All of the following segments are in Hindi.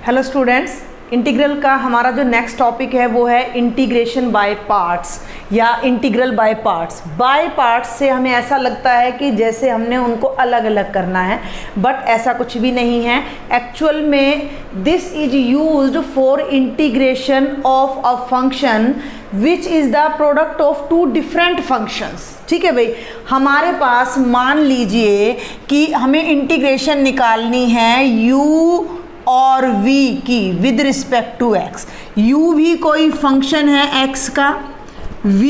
हेलो स्टूडेंट्स, इंटीग्रल का हमारा जो नेक्स्ट टॉपिक है वो है इंटीग्रेशन बाय पार्ट्स या integral by parts. By parts से हमें ऐसा लगता है कि जैसे हमने उनको अलग अलग करना है, बट ऐसा कुछ भी नहीं है। एक्चुअल में this is used for integration of a function which is the product of two different functions. ठीक है भाई, हमारे पास मान लीजिए कि हमें इंटीग्रेशन निकालनी है u और v की with respect to x। u भी कोई फंक्शन है x का, v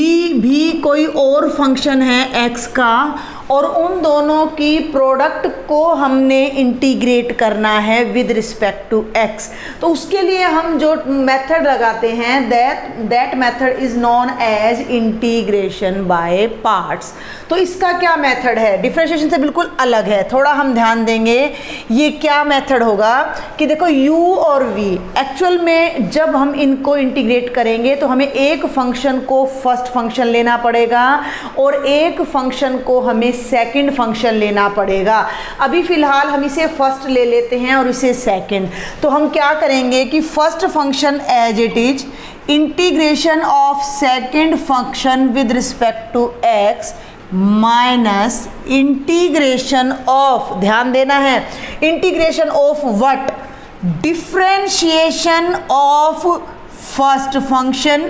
भी कोई और फंक्शन है x का, और उन दोनों की प्रोडक्ट को हमने इंटीग्रेट करना है विद रिस्पेक्ट टू x। तो उसके लिए हम जो मेथड लगाते हैं that method is known as integration by parts. तो इसका क्या मेथड है, डिफरेंशिएशन से बिल्कुल अलग है। थोड़ा हम ध्यान देंगे ये क्या मेथड होगा कि देखो u और v एक्चुअल में जब हम इनको इंटीग्रेट करेंगे तो हमें एक फंक्शन को फर्स्ट फंक्शन लेना पड़ेगा और एक फंक्शन को हमें सेकंड फंक्शन लेना पड़ेगा। अभी फिलहाल हम इसे फर्स्ट ले लेते हैं और इसे सेकंड। तो हम क्या करेंगे कि first function as it is integration of second function with respect to x minus integration of, ध्यान देना है, integration of what, differentiation of first function,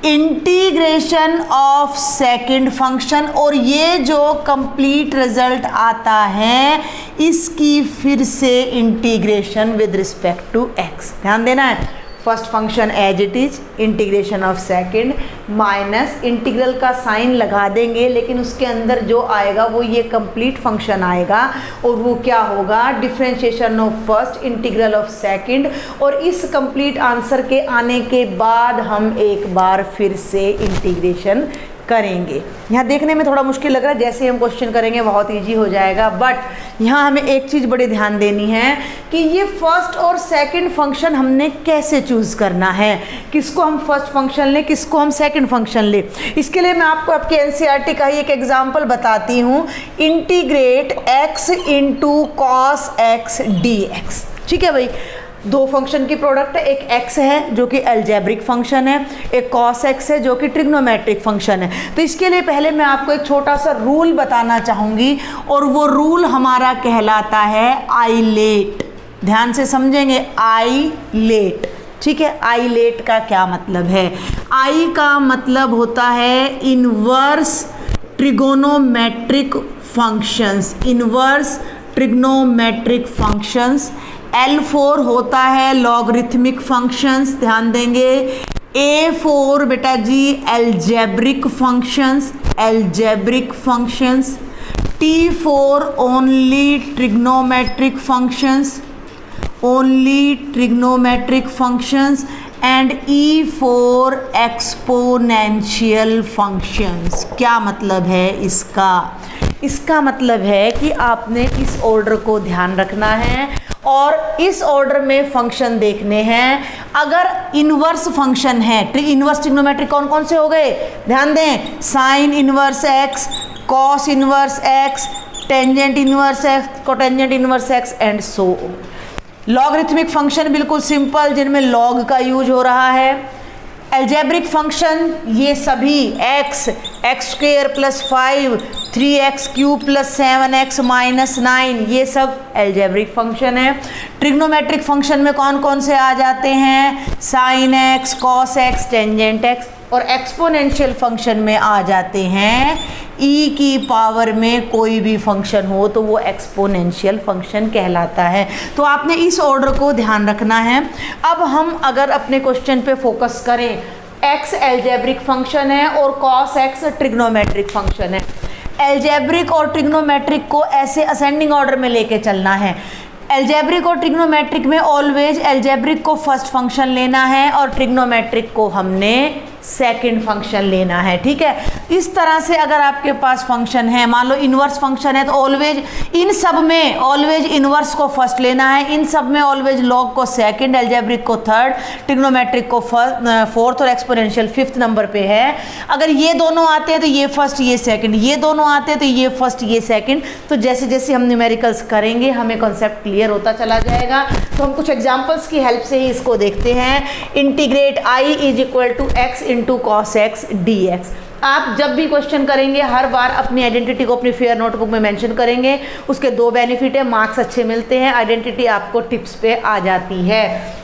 integration of second function, और ये जो कंप्लीट रिजल्ट आता है इसकी फिर से integration with respect to x। ध्यान देना है, first function as it is integration of second minus integral का साइन लगा देंगे, लेकिन उसके अंदर जो आएगा वो ये कंप्लीट फंक्शन आएगा और वो क्या होगा, differentiation of first integral of second. और इस कंप्लीट आंसर के आने के बाद हम एक बार फिर से इंटीग्रेशन करेंगे। यहाँ देखने में थोड़ा मुश्किल लग रहा है, जैसे हम क्वेश्चन करेंगे बहुत इजी हो जाएगा, बट यहाँ हमें एक चीज़ बड़ी ध्यान देनी है कि ये फर्स्ट और सेकंड फंक्शन हमने कैसे चूज़ करना है, किसको हम फर्स्ट फंक्शन लें, किसको हम सेकंड फंक्शन लें। इसके लिए मैं आपको आपके एनसीईआरटी का ही एक एग्जाम्पल बताती हूँ, integrate x into cos x dx। ठीक है भाई, दो फंक्शन की प्रोडक्ट है, एक x है जो कि अलजेब्रिक फंक्शन है, एक cos x है जो कि ट्रिग्नोमेट्रिक फंक्शन है। तो इसके लिए पहले मैं आपको एक छोटा सा रूल बताना चाहूँगी और वो रूल हमारा कहलाता है आइलेट। ध्यान से समझेंगे, आइलेट। ठीक है, आइलेट का क्या मतलब है, आई का मतलब होता है inverse trigonometric functions, inverse trigonometric functions. L4 होता है लॉगरिथमिक फंक्शंस, ध्यान देंगे। A4 बेटा जी algebraic functions, algebraic functions. T4 only trigonometric functions, only trigonometric functions. And E4 exponential functions. क्या मतलब है इसका, इसका मतलब है कि आपने इस ऑर्डर को ध्यान रखना है और इस ऑर्डर में फंक्शन देखने हैं। अगर इनवर्स फंक्शन है, इनवर्स ट्रिग्नोमेट्रिक कौन कौन से हो गए, ध्यान दें, sign inverse x, cos inverse x, tangent inverse x, cotangent inverse x and so. Logarithmic function बिल्कुल सिंपल जिनमें लॉग का यूज हो रहा है। अलजेब्रिक फंक्शन ये सभी x, x² + 5, 3x³ + 7x - 9, ये सब अलजेब्रिक फंक्शन है। ट्रिग्नोमेट्रिक फंक्शन में कौन कौन से आ जाते हैं, sine x, cos x, tangent x। और एक्सपोनेंशियल फंक्शन में आ जाते हैं e की पावर में कोई भी फंक्शन हो तो वो एक्सपोनेंशियल फंक्शन कहलाता है। तो आपने इस ऑर्डर को ध्यान रखना है। अब हम अगर अपने क्वेश्चन पे फोकस करें, x अलजेब्रिक फंक्शन है और cos x ट्रिग्नोमेट्रिक फंक्शन है। अलजेब्रिक और ट्रिग्नोमेट्रिक को ऐसे असेंडिंग ऑर्डर में लेके चलना है। अलजेब्रिक और ट्रिग्नोमेट्रिक में ऑलवेज अलजेब्रिक को फर्स्ट फंक्शन लेना है और ट्रिग्नोमेट्रिक को हमने सेकंड फंक्शन लेना है, ठीक है। इस तरह से अगर आपके पास फंक्शन है, मान लो इन्वर्स फंक्शन है, तो ऑलवेज इन सब में ऑलवेज इन्वर्स को फर्स्ट लेना है, इन सब में ऑलवेज लॉग को सेकंड, अलजेब्रिक को थर्ड, ट्रिग्नोमेट्रिक को फोर्थ और एक्सपोनेंशियल फिफ्थ नंबर पे है। अगर ये दोनों आते हैं तो ये फर्स्ट ये सेकंड, ये दोनों आते हैं तो ये फर्स्ट ये सेकंड। तो जैसे जैसे हम न्यूमेरिकल्स करेंगे हमें कॉन्सेप्ट क्लियर होता चला जाएगा। तो हम कुछ एग्जांपल्स की हेल्प से ही इसको देखते हैं। Integrate i is equal to x into cos x d x. आप जब भी क्वेश्चन करेंगे हर बार अपनी आइडेंटिटी को अपनी फेयर नोटबुक में मेंशन करेंगे। उसके दो बेनिफिट है, मार्क्स अच्छे मिलते हैं, आइडेंटिटी आपको टिप्स पे आ जाती है।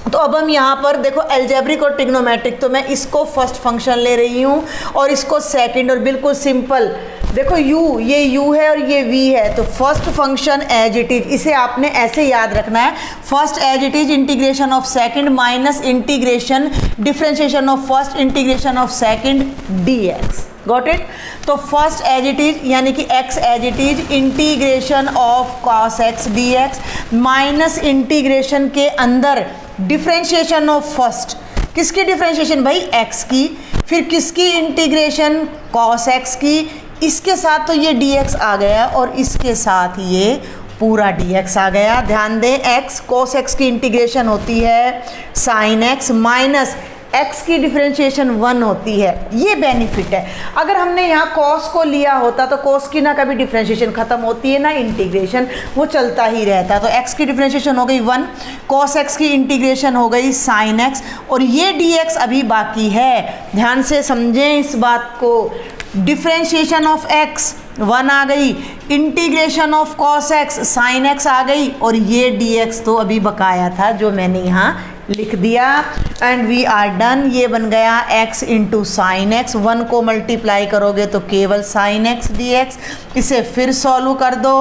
तो अब हम यहाँ पर देखो अलजेब्रिक और ट्रिग्नोमेट्रिक, तो मैं इसको फर्स्ट फंक्शन ले रही हूँ और इसको सेकंड, और बिल्कुल सिंपल देखो u, ये u है और ये v है, तो first function as it is, इसे आपने ऐसे याद रखना है, first as it is integration of second minus integration differentiation of first integration of second dx। Got it. तो फर्स्ट एज इट इज यानी कि x as it is integration of cos x dx minus integration के अंदर डिफरेंशिएशन ऑफ फर्स्ट, किसकी डिफरेंशिएशन भाई x की, फिर किसकी इंटीग्रेशन cos x की, इसके साथ तो ये dx आ गया और इसके साथ ये पूरा dx आ गया। ध्यान दें x cos x की इंटीग्रेशन होती है sin x माइनस x की डिफरेंशिएशन 1 होती है, ये बेनिफिट है। अगर हमने यहाँ cos को लिया होता तो cos की ना कभी डिफरेंशिएशन ख़त्म होती है ना इंटीग्रेशन, वो चलता ही रहता। तो x की डिफरेंशिएशन हो गई 1, cos x की इंटीग्रेशन हो गई sin x, और ये dx अभी बाकी है। ध्यान से समझें इस बात को। डिफरेंशिएशन ऑफ x 1 आ गई, integration of cos x sin x आ गई, और ये dx तो अभी बकाया था जो मैंने यहाँ लिख दिया। And we are done. ये बन गया x इंटू साइन एक्स, 1 को मल्टीप्लाई करोगे तो केवल साइन एक्स dx। इसे फिर सॉल्व कर दो,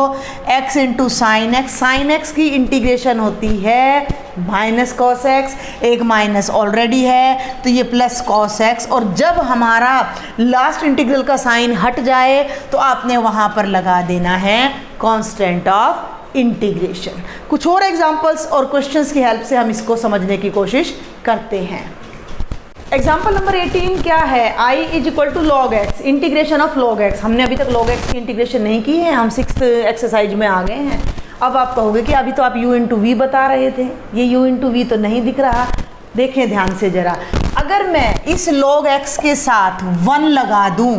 x इंटू साइन एक्स की इंटीग्रेशन होती है माइनस कॉस एक्स, एक माइनस ऑलरेडी है तो ये प्लस कॉस एक्स, और जब हमारा लास्ट इंटीग्रल का साइन हट जाए तो आपने वहाँ पर लगा देना है कांस्टेंट ऑफ इंटीग्रेशन। कुछ और एग्जांपल्स और क्वेश्चंस की हेल्प से हम इसको समझने की कोशिश करते हैं। एग्जाम्पल नंबर 18 क्या है, i is equal to log x, integration of log x. हमने अभी तक लॉग एक्स की इंटीग्रेशन नहीं की है, हम 6th एक्सरसाइज में आ गए हैं। अब आप कहोगे कि अभी तो आप u इंटू वी बता रहे थे, ये u इंटू वी तो नहीं दिख रहा। देखें ध्यान से ज़रा, अगर मैं इस log x के साथ 1 लगा दूं,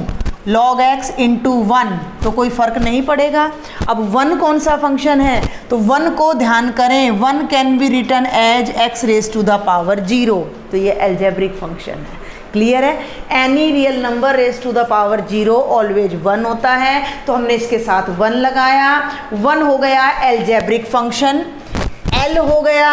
log x इंटू 1, तो कोई फ़र्क नहीं पड़ेगा। अब 1 कौन सा फंक्शन है, तो 1 को ध्यान करें, 1 can be written as x raise to the power 0, तो ये अलजेब्रिक फंक्शन है। क्लियर है। Any real number raise to the power 0 always 1 होता है, तो हमने इसके साथ 1 लगाया, 1 हो गया अलजेब्रिक फंक्शन, L हो गया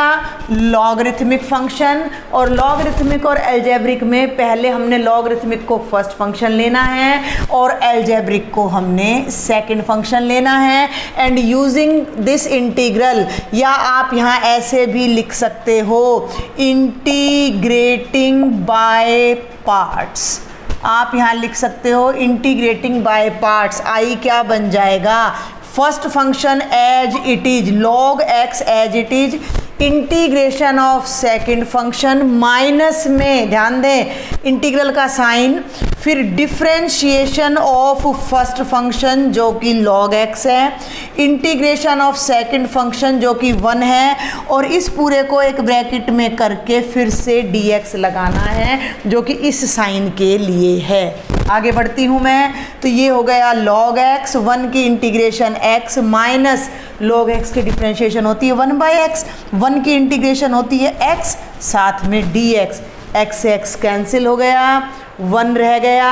लॉगरिथमिक फंक्शन, और लॉगरिथमिक और अलजेब्रिक में पहले हमने लॉगरिथमिक को फर्स्ट फंक्शन लेना है और अलजेब्रिक को हमने सेकंड फंक्शन लेना है। एंड यूजिंग दिस इंटीग्रल, या आप यहाँ ऐसे भी लिख सकते हो इंटीग्रेटिंग बाय पार्ट्स, आप यहाँ लिख सकते हो इंटीग्रेटिंग बाय पार्ट्स। आई क्या बन जाएगा, first function as it is, log x as it is, integration of second function minus में, ध्यान दें इंटीग्रल का साइन, फिर डिफरेंशिएशन ऑफ फर्स्ट फंक्शन जो कि log x है, इंटीग्रेशन ऑफ सेकंड फंक्शन जो कि 1 है, और इस पूरे को एक ब्रैकेट में करके फिर से dx लगाना है जो कि इस साइन के लिए है। आगे बढ़ती हूँ मैं, तो ये हो गया log x, 1 की integration x minus log x की डिफरेंशिएशन होती है 1/x, 1 की इंटीग्रेशन होती है x, साथ में dx, x से x कैंसिल हो गया, 1 रह गया,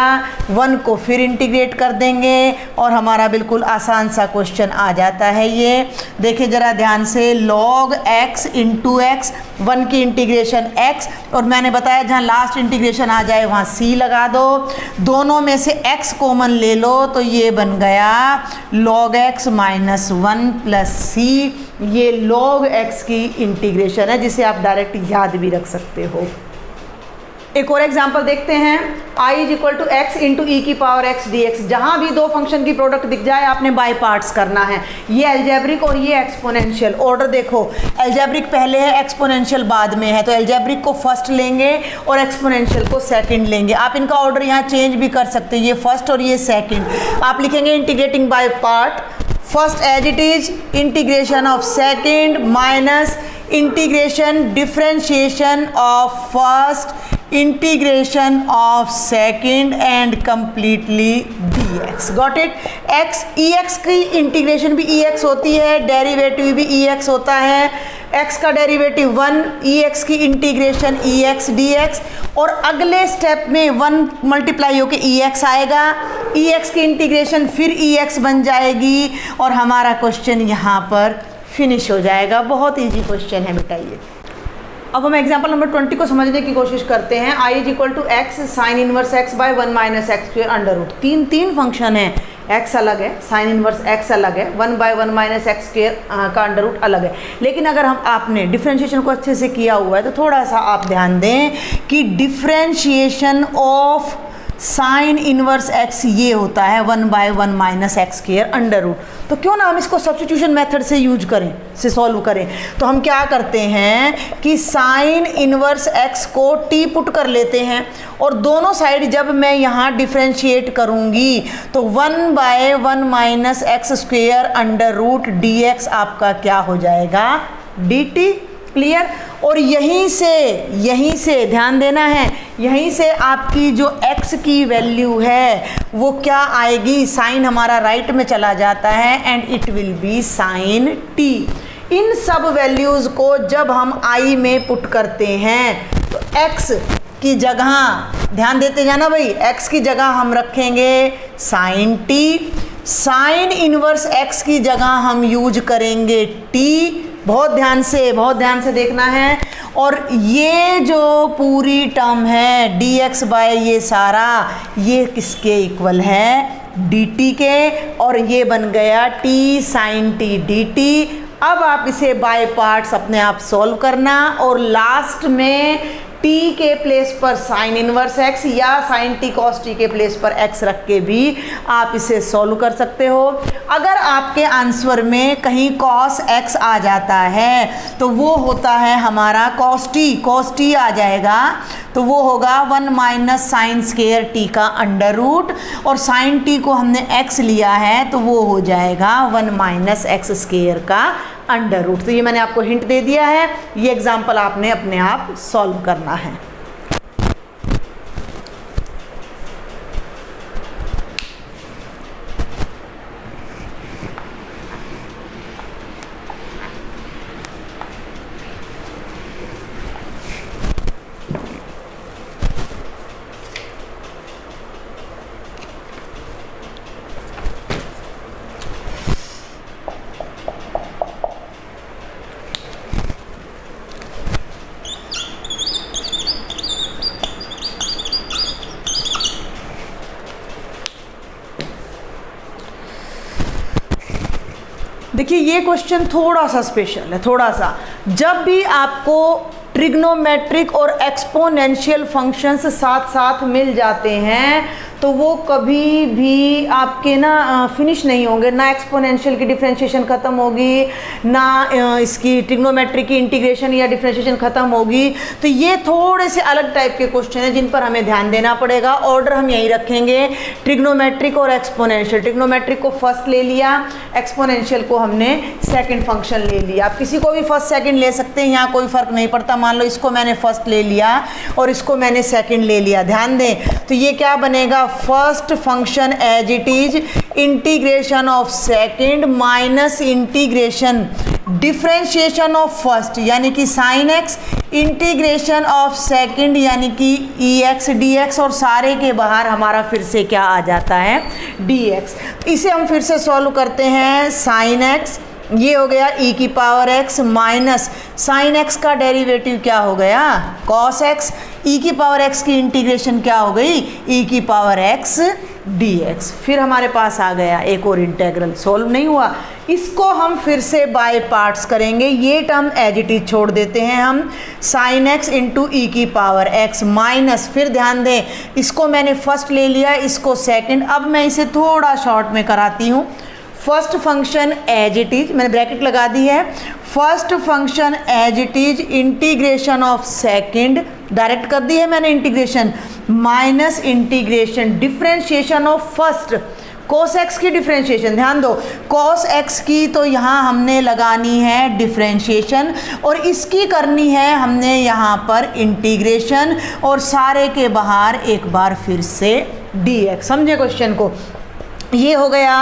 1 को फिर इंटीग्रेट कर देंगे और हमारा बिल्कुल आसान सा क्वेश्चन आ जाता है। ये देखिए ज़रा ध्यान से, log x इंटू एक्स, 1 की इंटीग्रेशन x, और मैंने बताया जहाँ लास्ट इंटीग्रेशन आ जाए वहाँ c लगा दो, दोनों में से x कॉमन ले लो तो ये बन गया log x minus 1 plus c। ये log x की इंटीग्रेशन है जिसे आप डायरेक्ट याद भी रख सकते हो। एक और एग्जांपल देखते हैं, i is equal to x into e की पावर एक्स डी एक्स। जहाँ भी दो फंक्शन की प्रोडक्ट दिख जाए आपने बाय पार्ट्स करना है। ये अलजेब्रिक और ये एक्सपोनेंशियल। ऑर्डर देखो, अलजेब्रिक पहले है, एक्सपोनेंशियल बाद में है, तो अलजेब्रिक को फर्स्ट लेंगे और एक्सपोनेंशियल को सेकंड लेंगे। आप इनका ऑर्डर यहाँ चेंज भी कर सकते हैं, ये फर्स्ट और ये सेकंड। आप लिखेंगे integrating by part, first as it is integration of second minus integration differentiation of first integration of second and completely dx। Got it. x ex की इंटीग्रेशन भी ex होती है, डेरिवेटिव भी ex होता है। x का डेरिवेटिव 1, ex की इंटीग्रेशन ex dx, और अगले स्टेप में 1 मल्टीप्लाई होके ex आएगा, ex की इंटीग्रेशन फिर ex बन जाएगी और हमारा क्वेश्चन यहाँ पर फिनिश हो जाएगा। बहुत ईजी क्वेश्चन है बेटा ये। अब हम एग्जाम्पल नंबर 20 को समझने की कोशिश करते हैं। i is equal to x sine inverse x by 1 minus x square under root. तीन फंक्शन है, x अलग है, साइन इनवर्स x अलग है, 1 बाय 1 माइनस एक्स स्क्वायर का अंडर रूट अलग है। लेकिन अगर आपने डिफरेंशिएशन को अच्छे से किया हुआ है तो थोड़ा सा आप ध्यान दें कि differentiation of sine inverse x ये होता है 1 by 1 minus x square under root. तो क्यों ना हम इसको सब्स्टिट्यूशन मेथड से यूज करें, से सॉल्व करें। तो हम क्या करते हैं कि साइन इनवर्स x को t पुट कर लेते हैं और दोनों साइड जब मैं यहाँ डिफरेंशिएट करूँगी तो 1 by 1 minus x square under root dx आपका क्या हो जाएगा, dt। क्लियर। और यहीं से ध्यान देना है, यहीं से आपकी जो x की वैल्यू है वो क्या आएगी, साइन हमारा राइट में चला जाता है and it will be sine t। इन सब वैल्यूज़ को जब हम i में पुट करते हैं तो x की जगह ध्यान देते जाना भाई, x की जगह हम रखेंगे sine t, sine inverse x की जगह हम यूज करेंगे t। बहुत ध्यान से देखना है। और ये जो पूरी टर्म है dx बाय ये सारा, ये किसके इक्वल है, dt के, और ये बन गया t साइन t dt। अब आप इसे बाय पार्ट्स अपने आप सॉल्व करना और लास्ट में t के प्लेस पर साइन इनवर्स x या साइन t cos t के प्लेस पर x रख के भी आप इसे सॉल्व कर सकते हो। अगर आपके आंसर में कहीं cos x आ जाता है तो वो होता है हमारा cos t आ जाएगा, तो वो होगा 1 माइनस साइन स्क्वायर t का अंडर रूट, और साइन t को हमने x लिया है तो वो हो जाएगा 1 माइनस एक्स स्क्वायर का अंडर रूट। तो ये मैंने आपको हिंट दे दिया है, ये एग्जाम्पल आपने अपने आप सॉल्व करना है। देखिए ये क्वेश्चन थोड़ा सा स्पेशल है, थोड़ा सा। जब भी आपको ट्रिग्नोमेट्रिक और एक्सपोनेंशियल फंक्शंस साथ साथ मिल जाते हैं तो वो कभी भी आपके ना फिनिश नहीं होंगे, ना एक्सपोनेंशियल की डिफरेंशिएशन ख़त्म होगी, ना इसकी ट्रिग्नोमेट्रिक की इंटीग्रेशन या डिफरेंशिएशन ख़त्म होगी। तो ये थोड़े से अलग टाइप के क्वेश्चन हैं जिन पर हमें ध्यान देना पड़ेगा। ऑर्डर हम यही रखेंगे, ट्रिग्नोमेट्रिक और एक्सपोनेंशियल। ट्रिग्नोमेट्रिक को फर्स्ट ले लिया, एक्सपोनेंशियल को हमने सेकेंड फंक्शन ले लिया। आप किसी को भी फर्स्ट सेकेंड ले सकते हैं, यहाँ कोई फ़र्क नहीं पड़ता। मान लो इसको मैंने फर्स्ट ले लिया और इसको मैंने सेकेंड ले लिया, ध्यान दें। तो ये क्या बनेगा, first function as it is integration of second minus integration differentiation of first यानी कि sine x integration of second यानी कि ई एक्स डी एक्स, और सारे के बाहर हमारा फिर से क्या आ जाता है, डी एक्स। इसे हम फिर से सॉल्व करते हैं। साइन एक्स ये हो गया e की power x minus sine x का डेरिवेटिव क्या हो गया, cos x। e की पावर x की इंटीग्रेशन क्या हो गई, e की पावर x dx। फिर हमारे पास आ गया एक और इंटेग्रल, सॉल्व नहीं हुआ, इसको हम फिर से बाय पार्ट्स करेंगे। ये टर्म एज इट इज छोड़ देते हैं हम, sin x इंटू ई की पावर x माइनस, फिर ध्यान दें इसको मैंने फर्स्ट ले लिया, इसको सेकंड। अब मैं इसे थोड़ा शॉर्ट में कराती हूँ। First function as it is, मैंने ब्रैकेट लगा दी है, first function as it is integration of second, direct कर दी है मैंने integration, minus integration differentiation of first, cos x की डिफरेंशिएशन। ध्यान दो cos x की तो यहाँ हमने लगानी है डिफरेंशिएशन और इसकी करनी है हमने यहाँ पर इंटीग्रेशन, और सारे के बाहर एक बार फिर से dx। समझे क्वेश्चन को? ये हो गया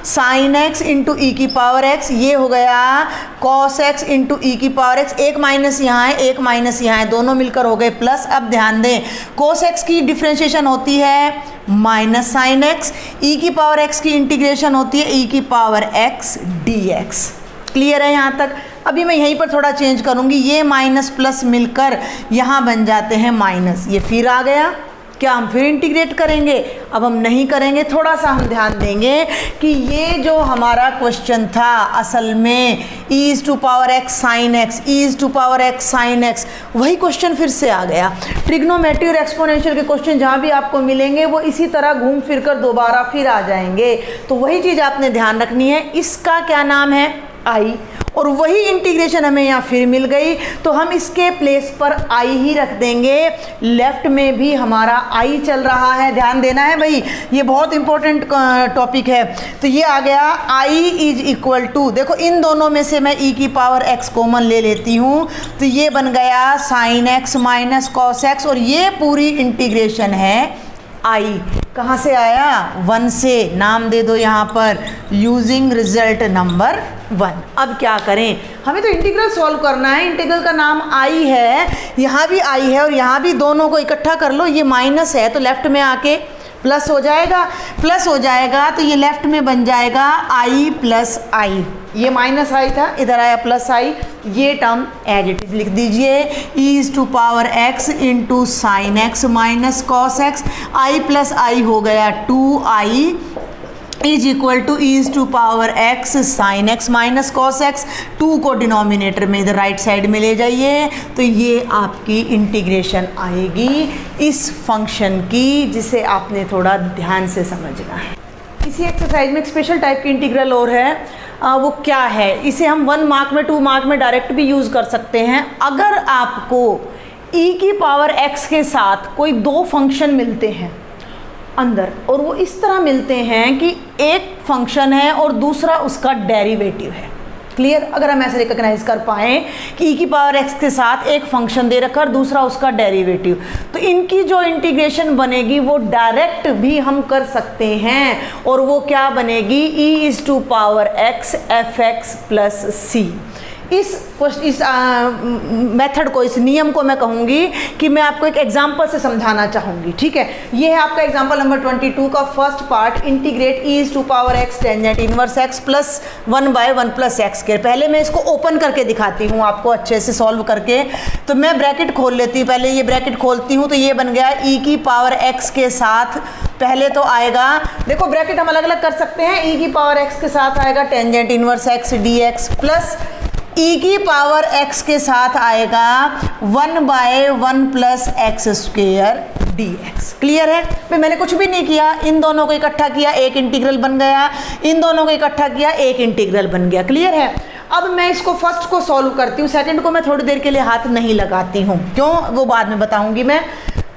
sin x इंटू ई की पावर x, ये हो गया cos x इंटू ई की पावर x, एक माइनस यहाँ है एक माइनस यहाँ है, दोनों मिलकर हो गए प्लस। अब ध्यान दें cos x की डिफरेंशिएशन होती है माइनस साइन x, ई की पावर x की इंटीग्रेशन होती है ई की पावर x dx। क्लियर है यहाँ तक? अभी मैं यहीं पर थोड़ा चेंज करूँगी, ये माइनस प्लस मिलकर यहाँ बन जाते हैं माइनस, ये फिर आ गया, क्या हम फिर इंटीग्रेट करेंगे? अब हम नहीं करेंगे, थोड़ा सा हम ध्यान देंगे कि ये जो हमारा क्वेश्चन था असल में e to power x sin x, e to power x sin x, वही क्वेश्चन फिर से आ गया। ट्रिग्नोमेट्री और एक्सपोनेंशियल के क्वेश्चन जहाँ भी आपको मिलेंगे वो इसी तरह घूम फिर कर दोबारा फिर आ जाएंगे, तो वही चीज़ आपने ध्यान रखनी है। इसका क्या नाम है? आई, और वही इंटीग्रेशन हमें यहाँ फिर मिल गई, तो हम इसके प्लेस पर आई ही रख देंगे। लेफ्ट में भी हमारा आई चल रहा है, ध्यान देना है भाई, ये बहुत इंपॉर्टेंट टॉपिक है। तो ये आ गया आई इज इक्वल टू, देखो इन दोनों में से मैं ई की पावर एक्स कॉमन ले लेती हूँ, तो ये बन गया sign x minus cos x, और ये पूरी इंटीग्रेशन है आई। कहाँ से आया? 1 से, नाम दे दो यहाँ पर यूजिंग रिजल्ट नंबर 1। अब क्या करें? हमें तो इंटीग्रल सॉल्व करना है, इंटीग्रल का नाम आई है, यहाँ भी आई है और यहाँ भी, दोनों को इकट्ठा कर लो, ये माइनस है तो लेफ्ट में आके प्लस हो जाएगा, प्लस हो जाएगा तो ये लेफ्ट में बन जाएगा आई प्लस आई, ये माइनस आई था इधर आया प्लस आई, ये टर्म एज इट इज लिख दीजिए, e to power x into sine x minus cos x, I plus I हो गया 2i is equal to e to power x sine x minus cos x, 2 को डिनोमिनेटर में इधर राइट साइड में ले जाइए, तो ये आपकी इंटीग्रेशन आएगी इस फंक्शन की, जिसे आपने थोड़ा ध्यान से समझना है। इसी एक्सरसाइज में एक स्पेशल टाइप की इंटीग्रल और है, वो क्या है? इसे हम 1 मार्क में 2 मार्क में डायरेक्ट भी यूज़ कर सकते हैं। अगर आपको e की पावर x के साथ कोई 2 फंक्शन मिलते हैं अंदर, और वो इस तरह मिलते हैं कि एक फंक्शन है और दूसरा उसका डेरिवेटिव है। क्लियर? अगर हम ऐसे रिकॉग्नाइज कर पाएँ कि e की पावर x के साथ एक फंक्शन दे रखा और दूसरा उसका डेरिवेटिव, तो इनकी जो इंटीग्रेशन बनेगी वो डायरेक्ट भी हम कर सकते हैं, और वो क्या बनेगी? e is to power x f x plus c. इस मेथड को, इस नियम को मैं कहूँगी कि मैं आपको एक एग्जांपल से समझाना चाहूँगी। ठीक है, ये है आपका एग्जांपल नंबर 22 का first part, integrate e to power x tangent inverse x plus 1/1 plus x square. पहले मैं इसको ओपन करके दिखाती हूँ आपको अच्छे से सॉल्व करके। तो मैं ब्रैकेट खोल लेती हूँ, पहले ये ब्रैकेट खोलती हूँ, तो ये बन गया e की पावर x के साथ, पहले तो आएगा, देखो ब्रैकेट हम अलग अलग कर सकते हैं, e की पावर x के साथ आएगा tangent inverse x dx plus e की पावर x के साथ आएगा 1/1 plus x square dx। Clear है? भाई मैंने कुछ भी नहीं किया, इन दोनों को इकट्ठा किया, एक इंटीग्रल बन गया, इन दोनों को इकट्ठा किया, एक इंटीग्रल बन गया। क्लियर है? अब मैं इसको फर्स्ट को सॉल्व करती हूँ, सेकंड को मैं थोड़ी देर के लिए हाथ नहीं लगाती हूँ, क्यों वो बाद में बताऊंगी मैं।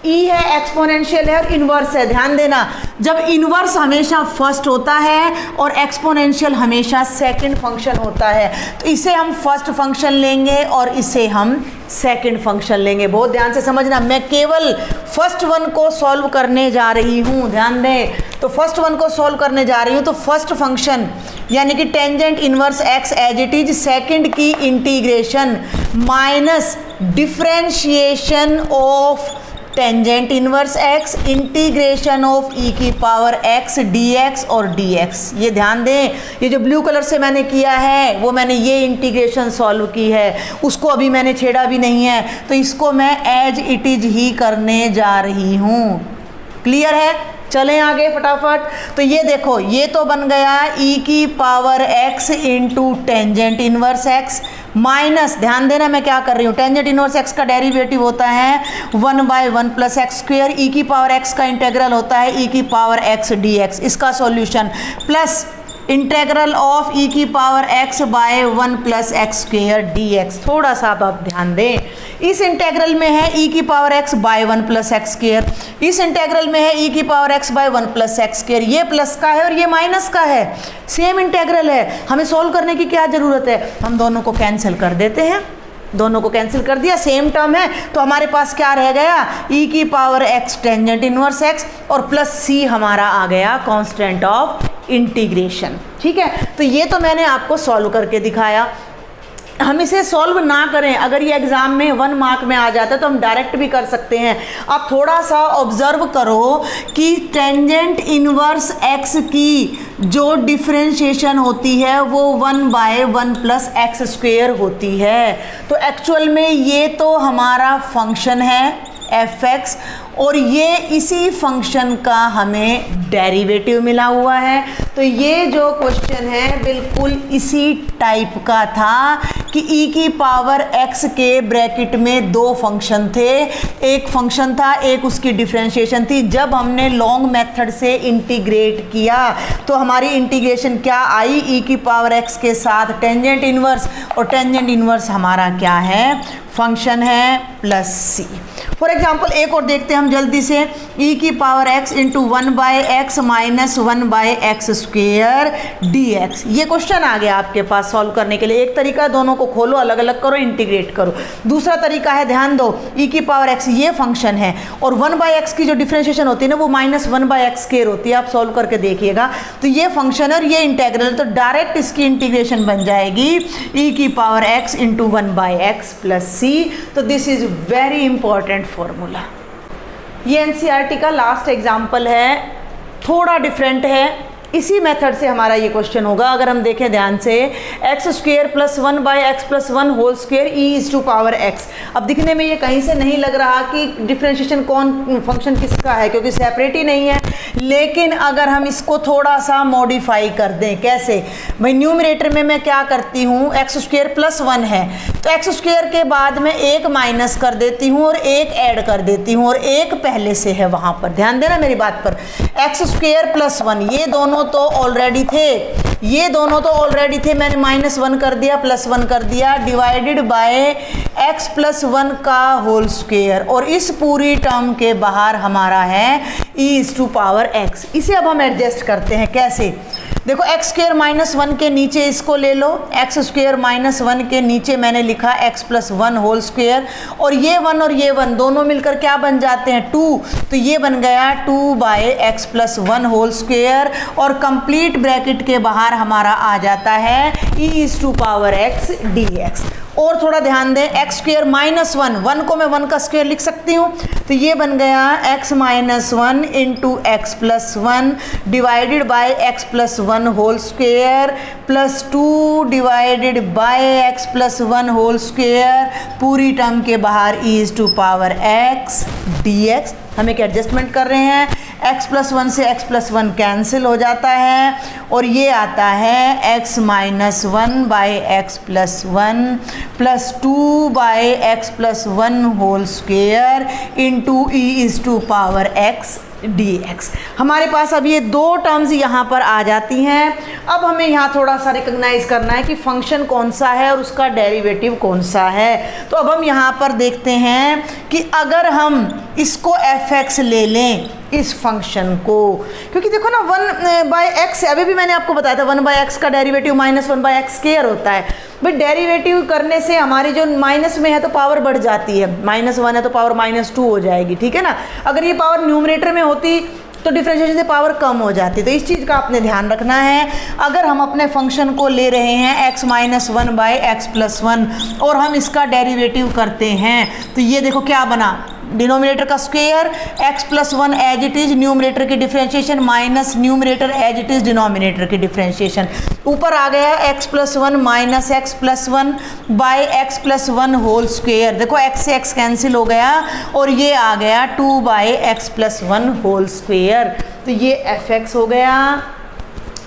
e है, एक्सपोनेंशियल है और इन्वर्स है। ध्यान देना, जब इन्वर्स हमेशा फर्स्ट होता है और एक्सपोनेंशियल हमेशा सेकंड फंक्शन होता है, तो इसे हम फर्स्ट फंक्शन लेंगे और इसे हम सेकंड फंक्शन लेंगे। बहुत ध्यान से समझना, मैं केवल फर्स्ट वन को सॉल्व करने जा रही हूँ, ध्यान दें। तो फर्स्ट वन को सॉल्व करने जा रही हूँ, तो फर्स्ट फंक्शन यानी कि tangent inverse x as it is, second की integration minus differentiation of tangent inverse x integration of e की पावर x dx और dx। ये ध्यान दें, ये जो ब्लू कलर से मैंने किया है वो मैंने ये इंटीग्रेशन सॉल्व की है, उसको अभी मैंने छेड़ा भी नहीं है, तो इसको मैं एज इट इज ही करने जा रही हूँ। क्लियर है? चलें आगे फटाफट। तो ये देखो, ये तो बन गया e की power x into tangent inverse x minus, ध्यान देना मैं क्या कर रही हूँ, टेंजेंट इनवर्स x का डेरिवेटिव होता है 1/1 प्लस एक्स स्क्वेयर, ई की पावर x का इंटेग्रल होता है e की पावर x dx, इसका solution plus integral of e की power x by 1 plus x square dx। थोड़ा सा आप ध्यान दें, इस इंटेग्रल में है e की power x by 1 plus x square, इस इंटेग्रल में है e की power x by 1 plus x square, ये प्लस का है और ये माइनस का है, सेम इंटेग्रल है, हमें सोल्व करने की क्या ज़रूरत है, हम दोनों को कैंसिल कर देते हैं, दोनों को कैंसिल कर दिया, सेम टर्म है, तो हमारे पास क्या रह गया, e की power x tangent inverse x और प्लस c हमारा आ गया कांस्टेंट ऑफ इंटीग्रेशन। ठीक है, तो ये तो मैंने आपको सॉल्व करके दिखाया। हम इसे सॉल्व ना करें, अगर ये एग्जाम में 1 मार्क में आ जाता है तो हम डायरेक्ट भी कर सकते हैं। आप थोड़ा सा ऑब्जर्व करो कि टेंजेंट इनवर्स x की जो डिफरेंशिएशन होती है वो 1/1 प्लस एक्स स्क्वेयर होती है। तो एक्चुअल में ये तो हमारा फंक्शन है f(x) और ये इसी फंक्शन का हमें डेरिवेटिव मिला हुआ है। तो ये जो क्वेश्चन है बिल्कुल इसी टाइप का था कि e की पावर x के ब्रैकेट में 2 फंक्शन थे, एक फंक्शन था, एक उसकी डिफरेंशिएशन थी। जब हमने लॉन्ग मेथड से इंटीग्रेट किया तो हमारी इंटीग्रेशन क्या आई, e की पावर x के साथ टेंजेंट इनवर्स, और टेंजेंट इनवर्स हमारा क्या है, फंक्शन है प्लस c। फॉर एग्जाम्पल एक और देखते हैं हम जल्दी से, e की power x into 1/x minus 1/x square dx। ये क्वेश्चन आ गया आपके पास सॉल्व करने के लिए। एक तरीका है, दोनों को खोलो, अलग अलग करो, इंटीग्रेट करो। दूसरा तरीका है, ध्यान दो, e की पावर x ये फंक्शन है और 1/x की जो डिफरेंशिएशन होती है ना वो माइनस 1/x स्क्वेयर होती है, आप सॉल्व करके देखिएगा। तो ये फंक्शन है और ये इंटेग्रल, तो डायरेक्ट इसकी इंटीग्रेशन बन जाएगी e की power x into 1/x plus c। तो this is very important formula. ये एनसीईआरटी का लास्ट एग्जाम्पल है, थोड़ा डिफरेंट है, इसी मेथड से हमारा ये क्वेश्चन होगा। अगर हम देखें ध्यान से, x square plus 1/x plus 1 whole square e power x। अब दिखने में ये कहीं से नहीं लग रहा कि डिफरेंशिएशन कौन फंक्शन किसका है, क्योंकि सेपरेट ही नहीं है। लेकिन अगर हम इसको थोड़ा सा मॉडिफाई कर दें, कैसे भाई, न्यूमरेटर में मैं क्या करती हूँ, एक्स स्क्वेयर प्लस 1 है तो एक्स स्क्वेयर के बाद में 1 माइनस कर देती हूँ और 1 ऐड कर देती हूँ और 1 पहले से है वहाँ पर, ध्यान देना मेरी बात पर। एक्स स्क्वेयर प्लस 1, ये दोनों तो ऑलरेडी थे, ये दोनों तो ऑलरेडी थे, मैंने -1 कर दिया, +1 कर दिया, डिवाइडेड बाय x प्लस 1 का होल स्क्वेयर, और इस पूरी टर्म के बाहर हमारा है e पावर x। इसे अब हम एडजस्ट करते हैं, कैसे, देखो x स्क्वेयर -1 के नीचे इसको ले लो, x स्क्वेयर -1 के नीचे मैंने लिखा x प्लस 1 होल स्क्वेयर, और ये 1 और ये 1 दोनों मिलकर क्या बन जाते हैं, 2, तो ये बन गया 2/x प्लस 1 होल स्क्वेयर, और कंप्लीट ब्रैकेट के बाहर हमारा आ जाता है e पावर x dx। और थोड़ा ध्यान दें, एक्स स्क्वेयर -1 को मैं 1 का स्क्वेयर लिख सकती हूँ, तो ये बन गया x -1 into x plus 1 divided by x plus 1 whole square plus 2 divided by x plus 1 whole square, पूरी टर्म के बाहर e पावर x dx। हम एक एडजस्टमेंट कर रहे हैं, x प्लस 1 से x प्लस 1 कैंसिल हो जाता है और ये आता है x -1 by x plus 1 plus 2 by x plus 1 whole square into e power x dx। हमारे पास अब ये 2 टर्म्स यहाँ पर आ जाती हैं। अब हमें यहाँ थोड़ा सा रिकॉग्नाइज करना है कि फंक्शन कौन सा है और उसका डेरिवेटिव कौन सा है। तो अब हम यहाँ पर देखते हैं कि अगर हम इसको f(x) ले लें, इस फंक्शन को, क्योंकि देखो ना 1/x, अभी भी मैंने आपको बताया था 1/x का डेरिवेटिव -1/x स्क्वायर होता है। भाई डेरिवेटिव करने से हमारी जो माइनस में है तो पावर बढ़ जाती है, -1 है तो पावर -2 हो जाएगी, ठीक है ना। अगर ये पावर न्यूमरेटर में होती तो डिफरेंशिएशन से पावर कम हो जाती, तो इस चीज़ का आपने ध्यान रखना है। अगर हम अपने फंक्शन को ले रहे हैं x -1/x प्लस 1 और हम इसका डेरिवेटिव करते हैं, तो ये देखो क्या बना, डिनोमिनेटर का square, x plus 1 as it is numerator की differentiation minus numerator as it is denominator की डिफ्रेंशिएशन। ऊपर आ गया x plus 1 minus x plus 1 by x plus 1 whole square. देखो x से x कैंसिल हो गया और ये आ गया 2 by x plus 1 whole square. तो ये fx हो गया,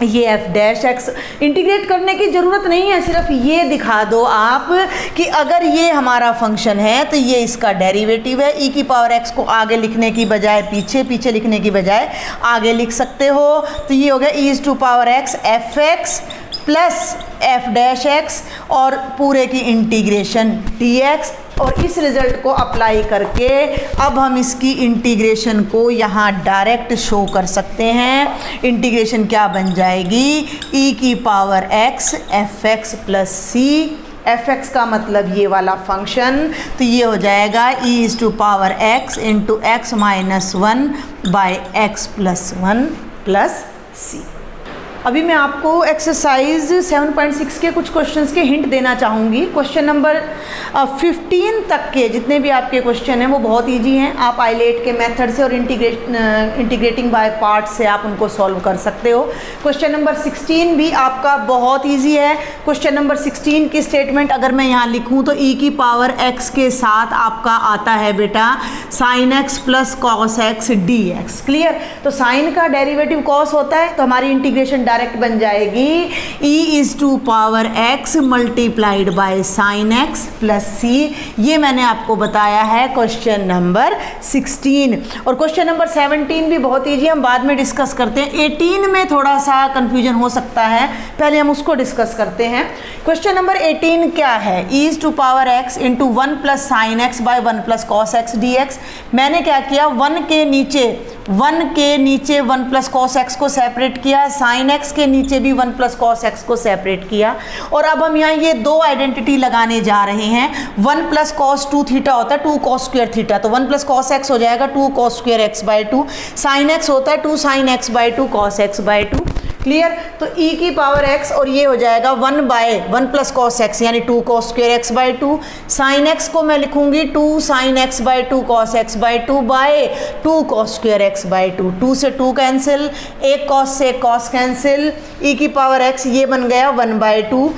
ये f डैश x। इंटीग्रेट करने की ज़रूरत नहीं है, सिर्फ ये दिखा दो आप कि अगर ये हमारा फंक्शन है तो ये इसका डेरिवेटिव है। e की पावर x को आगे लिखने की बजाय पीछे लिखने की बजाय आगे लिख सकते हो। तो ये हो गया e is to power x f x plus f dash x और पूरे की इंटीग्रेशन dx। और इस रिज़ल्ट को अप्लाई करके अब हम इसकी इंटीग्रेशन को यहाँ डायरेक्ट शो कर सकते हैं। इंटीग्रेशन क्या बन जाएगी, e की power x f x plus सी, एफ एक्स का मतलब ये वाला फंक्शन, तो ये हो जाएगा e is to power x into x minus 1 by x plus 1 plus c. अभी मैं आपको एक्सरसाइज 7.6 के कुछ क्वेश्चंस के हिंट देना चाहूँगी। क्वेश्चन नंबर 15 तक के जितने भी आपके क्वेश्चन हैं वो बहुत इजी हैं। आप आइलेट के मेथड से और इंटीग्रेटिंग बाय पार्ट से आप उनको सॉल्व कर सकते हो। क्वेश्चन नंबर 16 भी आपका बहुत इजी है। क्वेश्चन नंबर 16 की स्टेटमेंट अगर मैं यहाँ लिखूँ तो e की पावर x के साथ आपका आता है बेटा sine x plus cos x dx। Clear? तो साइन का डेरिवेटिव कॉस होता है तो हमारी इंटीग्रेशन डायरेक्ट बन जाएगी e is to power x multiplied by sine x plus c। ये मैंने आपको बताया है क्वेश्चन नंबर 16। और क्वेश्चन नंबर 17 भी बहुत ईजी, हम बाद में डिस्कस करते हैं। 18 में थोड़ा सा कंफ्यूजन हो सकता है, पहले हम उसको डिस्कस करते हैं। क्वेश्चन नंबर 18 क्या है, e is to power x into 1 plus sine x by 1 plus cos x dx। मैंने क्या किया, 1 के नीचे 1 प्लस कॉस एक्स को सेपरेट किया, साइन एक्स के नीचे भी 1 प्लस कॉस एक्स को सेपरेट किया। और अब हम यहाँ ये दो आइडेंटिटी लगाने जा रहे हैं। 1 प्लस कॉस 2 थीटा होता है 2 कॉस स्क्वायर थीटा, तो 1 प्लस कॉस एक्स हो जाएगा 2 cos square x by 2। Sine x होता है 2 sine x by 2 cos x by 2। Clear? तो e की पावर x और ये हो जाएगा 1 बाय 1 प्लस कॉस एक्स यानी 2 cos square x by 2। Sine x को मैं लिखूंगी 2 sine x by 2 cos x by 2 by 2 cos square x by 2। 2 से 2 कैंसिल, एक कॉस से एक कॉस कैंसिल, e की पावर x ये बन गया 1 by 2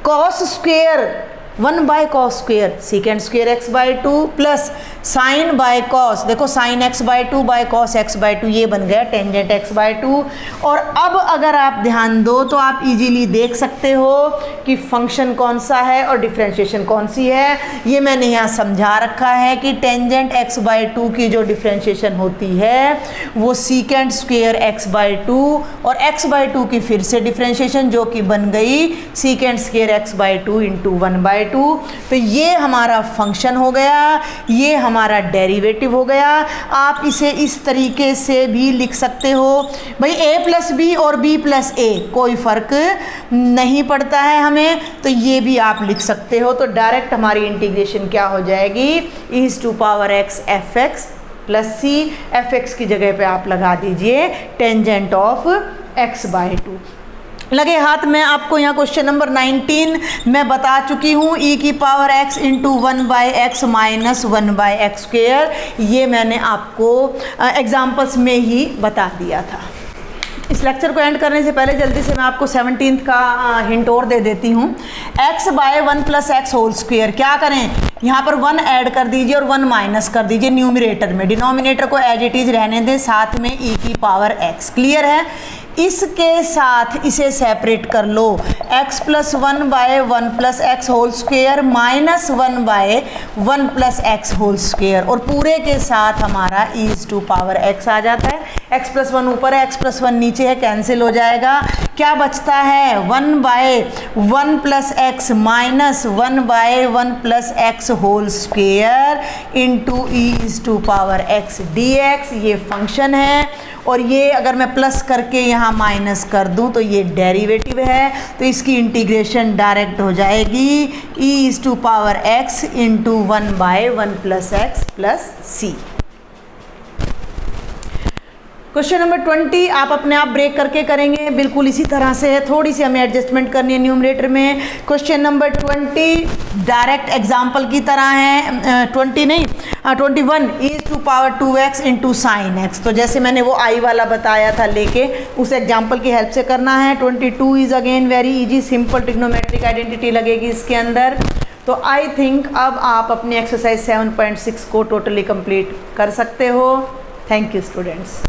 cos square 1 by cos square second square x by 2 plus sine by cos, देखो sine x by 2 by cos x by 2, ये बन गया टेंजेंट एक्स बाई 2। और अब अगर आप ध्यान दो तो आप इजीली देख सकते हो कि फंक्शन कौन सा है और डिफ्रेंशिएशन कौन सी है। ये मैंने यहाँ समझा रखा है कि टेंजेंट एक्स बाई 2 की जो डिफ्रेंशिएशन होती है वो सीकेंड स्क्वायर एक्स बाई 2 और एक्स बाई 2 की फिर से डिफ्रेंशिएशन जो कि बन गई secant square x by 2 into 1 by 2। तो ये हमारा फंक्शन हो गया, ये हमारा डेरिवेटिव हो गया। आप इसे इस तरीके से भी लिख सकते हो भाई a प्लस बी और b प्लस ए कोई फ़र्क नहीं पड़ता है हमें, तो ये भी आप लिख सकते हो। तो डायरेक्ट हमारी इंटीग्रेशन क्या हो जाएगी, is to power x f x plus C, f x की जगह पे आप लगा दीजिए टेंजेंट ऑफ x बाई 2। लगे हाथ में आपको यहाँ क्वेश्चन नंबर 19 मैं बता चुकी हूँ, e की power x into 1 by x minus 1 by x square, ये मैंने आपको एग्जाम्पल्स में ही बता दिया था। इस लेक्चर को एंड करने से पहले जल्दी से मैं आपको 17th का हिंट और दे देती हूँ। x by 1 plus x whole square, क्या करें, यहाँ पर 1 ऐड कर दीजिए और 1 माइनस कर दीजिए न्यूमरेटर में, डिनोमिनेटर को एज इट इज़ रहने दें, साथ में e की पावर x। क्लियर है? इसके साथ इसे सेपरेट कर लो, x plus 1 by 1 plus x whole square minus 1 by 1 plus x whole square, और पूरे के साथ हमारा इज टू पावर x आ जाता है। x प्लस 1 ऊपर है, x प्लस 1 नीचे है, कैंसिल हो जाएगा। क्या बचता है, 1 by 1 plus x minus 1 by 1 plus x whole square into E is to power x dx। ये फंक्शन है और ये अगर मैं प्लस करके यहाँ माइनस कर दूँ तो ये डेरिवेटिव है, तो इसकी इंटीग्रेशन डायरेक्ट हो जाएगी e is to power x into 1 by 1 plus x plus C. Question number 20 आप अपने आप ब्रेक करके करेंगे, बिल्कुल इसी तरह से है, थोड़ी सी हमें एडजस्टमेंट करनी है न्यूमरेटर में। क्वेश्चन नंबर 20 डायरेक्ट एग्जाम्पल की तरह है, 21 is to power 2x into sine x. तो जैसे मैंने वो आई वाला बताया था लेके उस एग्जाम्पल की हेल्प से करना है। 22 is again very easy, simple trigonometric identity लगेगी इसके अंदर। तो आई थिंक अब आप अपनी एक्सरसाइज 7.6 को टोटली कंप्लीट कर सकते हो। Thank you students.